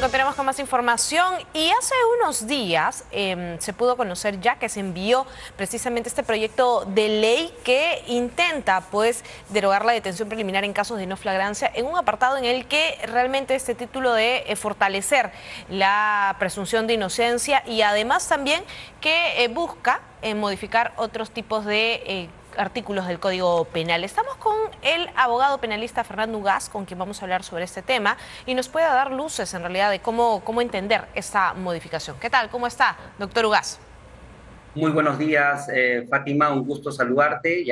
continuamos con más información y hace unos días se pudo conocer ya que se envió precisamente este proyecto de ley que intenta pues derogar la detención preliminar en casos de no flagrancia en un apartado en el que realmente este título de fortalecer la presunción de inocencia y además también que busca modificar otros tipos de artículos del Código Penal. Estamos con el abogado penalista Fernando Ugaz, con quien vamos a hablar sobre este tema y nos puede dar luces en realidad de cómo entender esta modificación. ¿Qué tal? ¿Cómo está, doctor Ugaz? Muy buenos días, Fátima, un gusto saludarte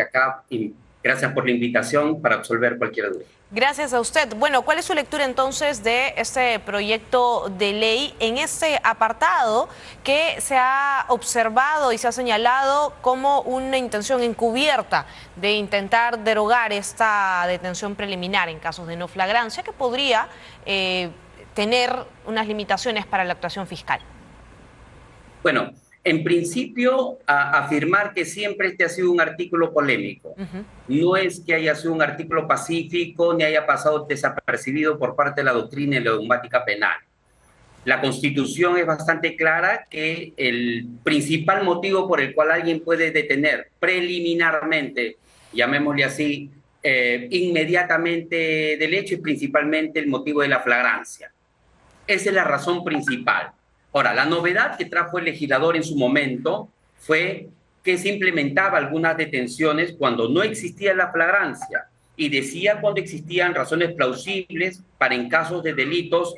y gracias por la invitación para absolver cualquier duda. Gracias a usted. Bueno, ¿cuál es su lectura entonces de este proyecto de ley en este apartado que se ha observado y se ha señalado como una intención encubierta de intentar derogar esta detención preliminar en casos de no flagrancia que podría tener unas limitaciones para la actuación fiscal? Bueno, en principio, afirmar que siempre este ha sido un artículo polémico. No es que haya sido un artículo pacífico ni haya pasado desapercibido por parte de la doctrina y la dogmática penal. La Constitución es bastante clara que el principal motivo por el cual alguien puede detener preliminarmente, llamémosle así, inmediatamente del hecho es principalmente el motivo de la flagrancia. Esa es la razón principal. Ahora, la novedad que trajo el legislador en su momento fue que se implementaba algunas detenciones cuando no existía la flagrancia y decía cuando existían razones plausibles para en casos de delitos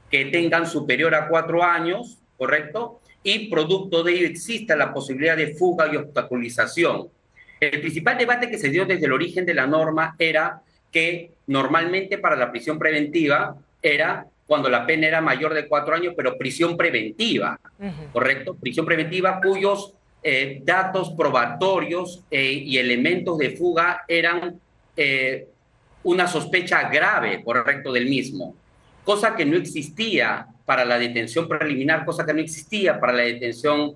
que tengan superior a 4 años, ¿correcto? Y producto de ello exista la posibilidad de fuga y obstaculización. El principal debate que se dio desde el origen de la norma era que normalmente para la prisión preventiva era cuando la pena era mayor de 4 años, pero prisión preventiva, ¿correcto? Prisión preventiva cuyos datos probatorios y elementos de fuga eran una sospecha grave, ¿correcto?, del mismo. Cosa que no existía para la detención preliminar, cosa que no existía para la detención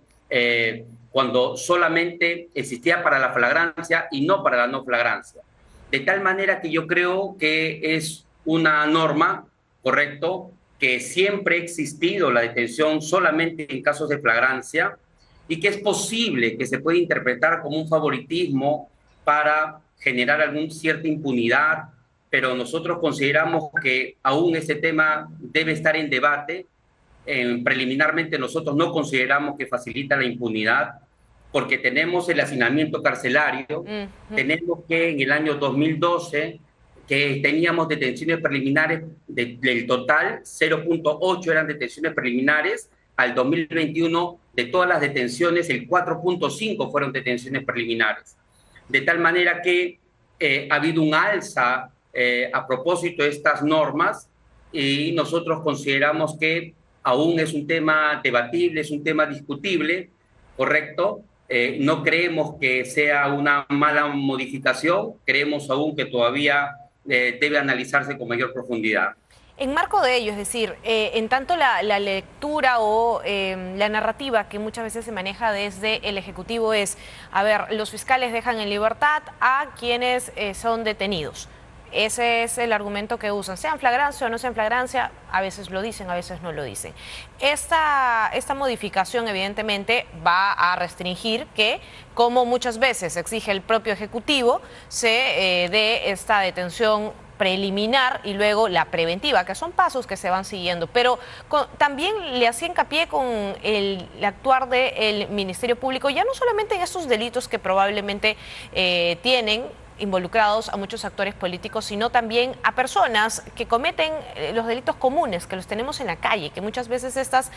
cuando solamente existía para la flagrancia y no para la no flagrancia. De tal manera que yo creo que es una norma, ¿correcto?, que siempre ha existido la detención solamente en casos de flagrancia y que es posible que se pueda interpretar como un favoritismo para generar alguna cierta impunidad, pero nosotros consideramos que aún ese tema debe estar en debate. Preliminarmente nosotros no consideramos que facilita la impunidad porque tenemos el hacinamiento carcelario, tenemos que en el año 2012 que teníamos detenciones preliminares del total, 0.8 eran detenciones preliminares, al 2021 de todas las detenciones, el 4.5 fueron detenciones preliminares. De tal manera que ha habido un alza a propósito de estas normas y nosotros consideramos que aún es un tema debatible, es un tema discutible, ¿correcto? No creemos que sea una mala modificación, creemos aún que todavía debe analizarse con mayor profundidad. En marco de ello, es decir, en tanto la lectura o la narrativa que muchas veces se maneja desde el Ejecutivo es, a ver, los fiscales dejan en libertad a quienes son detenidos. Ese es el argumento que usan, sean flagrancia o no sean flagrancia, a veces lo dicen, a veces no lo dicen. Esta modificación evidentemente va a restringir que, como muchas veces exige el propio Ejecutivo, se dé esta detención preliminar y luego la preventiva, que son pasos que se van siguiendo, pero también le hacía hincapié con el actuar del Ministerio Público, ya no solamente en estos delitos que probablemente tienen involucrados a muchos actores políticos, sino también a personas que cometen los delitos comunes, que los tenemos en la calle, que muchas veces estas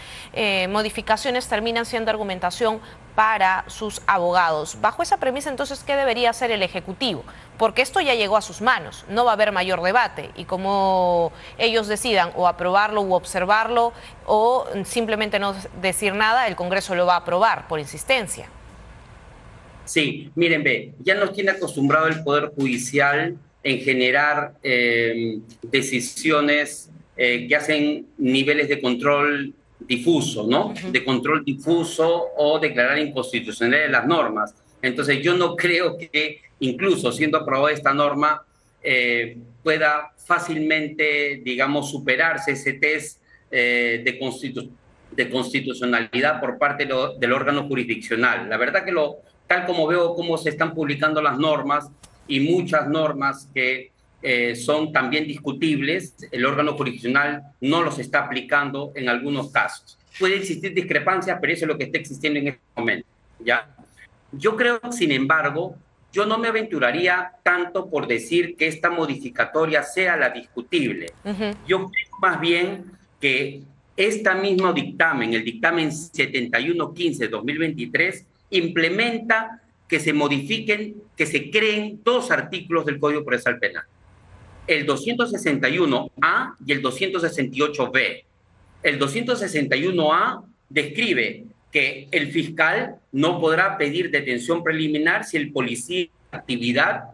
modificaciones terminan siendo argumentación para sus abogados. Bajo esa premisa, entonces, ¿qué debería hacer el Ejecutivo? Porque esto ya llegó a sus manos, no va a haber mayor debate y como ellos decidan o aprobarlo u observarlo o simplemente no decir nada, el Congreso lo va a aprobar por insistencia. Sí, miren, ya nos tiene acostumbrado el Poder Judicial en generar decisiones que hacen niveles de control difuso, ¿no? De control difuso o declarar inconstitucionales las normas. Entonces, yo no creo que, incluso siendo aprobada esta norma, pueda fácilmente, digamos, superarse ese test de constitucionalidad por parte del órgano jurisdiccional. La verdad que tal como veo cómo se están publicando las normas y muchas normas que son también discutibles, el órgano jurisdiccional no los está aplicando en algunos casos. Puede existir discrepancias, pero eso es lo que está existiendo en este momento, ¿ya? Yo creo, sin embargo, yo no me aventuraría tanto por decir que esta modificatoria sea la discutible. Yo creo más bien que este mismo dictamen, el dictamen 7115-2023, implementa que se modifiquen, que se creen dos artículos del Código Procesal Penal, el 261A y el 268B. El 261A describe que el fiscal no podrá pedir detención preliminar si el policía en actividad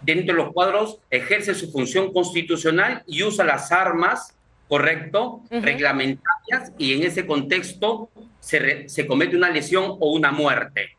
dentro de los cuadros ejerce su función constitucional y usa las armas, ¿correcto?, reglamentarias, y en ese contexto se comete una lesión o una muerte.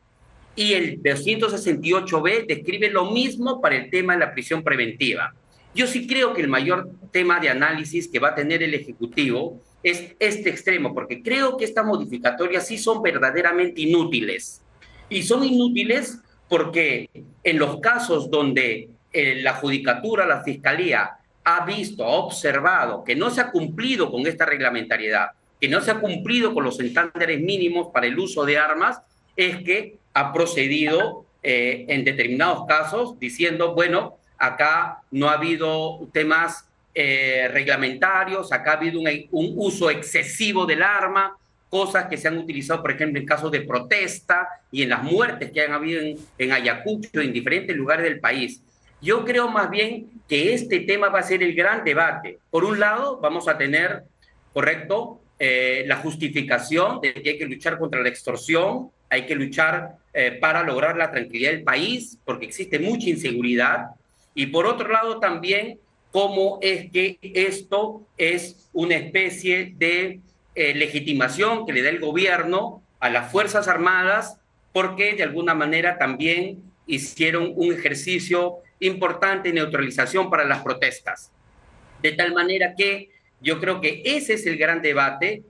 Y el 268B describe lo mismo para el tema de la prisión preventiva. Yo sí creo que el mayor tema de análisis que va a tener el Ejecutivo es este extremo, porque creo que estas modificatorias sí son verdaderamente inútiles. Y son inútiles porque en los casos donde la Judicatura, la Fiscalía, ha visto, ha observado que no se ha cumplido con esta reglamentariedad, que no se ha cumplido con los estándares mínimos para el uso de armas, es que ha procedido en determinados casos diciendo, bueno, acá no ha habido temas reglamentarios, acá ha habido un uso excesivo del arma, cosas que se han utilizado, por ejemplo, en casos de protesta y en las muertes que han habido en Ayacucho, en diferentes lugares del país. Yo creo más bien que este tema va a ser el gran debate. Por un lado, vamos a tener, ¿correcto?, la justificación de que hay que luchar contra la extorsión, hay que luchar para lograr la tranquilidad del país, porque existe mucha inseguridad. Y por otro lado también, cómo es que esto es una especie de legitimación que le da el gobierno a las Fuerzas Armadas, porque de alguna manera también hicieron un ejercicio importante de neutralización para las protestas. De tal manera que yo creo que ese es el gran debate.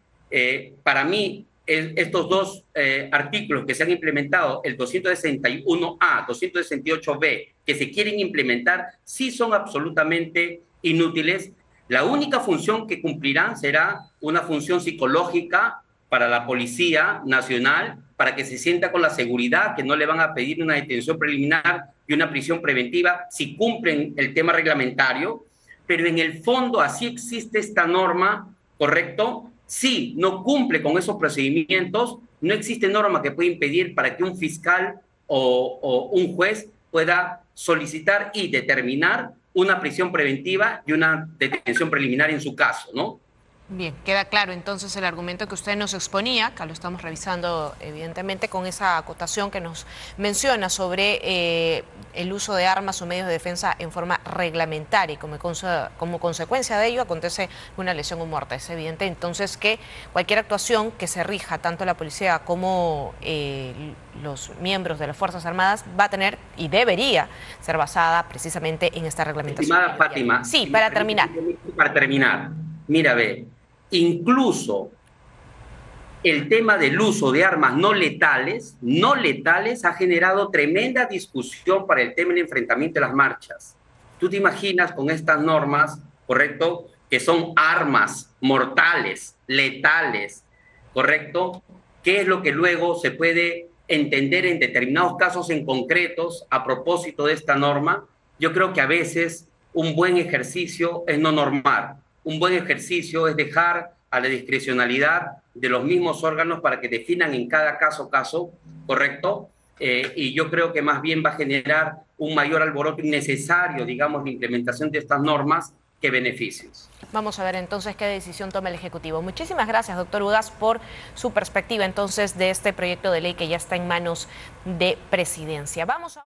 Para mí, estos dos artículos que se han implementado, el 261A, 268B, que se quieren implementar, sí son absolutamente inútiles. La única función que cumplirán será una función psicológica para la Policía Nacional, para que se sienta con la seguridad que no le van a pedir una detención preliminar y una prisión preventiva si cumplen el tema reglamentario, pero en el fondo así existe esta norma, ¿correcto? Si no cumple con esos procedimientos, no existe norma que pueda impedir para que un fiscal o un juez pueda solicitar y determinar una prisión preventiva y una detención preliminar en su caso, ¿no? Bien, queda claro entonces el argumento que usted nos exponía, acá lo estamos revisando evidentemente con esa acotación que nos menciona sobre el uso de armas o medios de defensa en forma reglamentaria y como consecuencia de ello acontece una lesión o muerte. Es evidente entonces que cualquier actuación que se rija, tanto la policía como los miembros de las Fuerzas Armadas, va a tener y debería ser basada precisamente en esta reglamentación. Estimada Fátima. Sí, para terminar. Para terminar, mira, ve. Incluso el tema del uso de armas no letales ha generado tremenda discusión para el tema del enfrentamiento de las marchas. Tú te imaginas con estas normas, ¿correcto?, que son armas mortales, letales, ¿correcto?, ¿qué es lo que luego se puede entender en determinados casos en concretos a propósito de esta norma? Yo creo que a veces un buen ejercicio es no normar. Un buen ejercicio es dejar a la discrecionalidad de los mismos órganos para que definan en cada caso, ¿correcto? Y yo creo que más bien va a generar un mayor alboroto innecesario, digamos, la implementación de estas normas que beneficios. Vamos a ver entonces qué decisión toma el Ejecutivo. Muchísimas gracias, doctor Ugas, por su perspectiva entonces de este proyecto de ley que ya está en manos de Presidencia. Vamos a...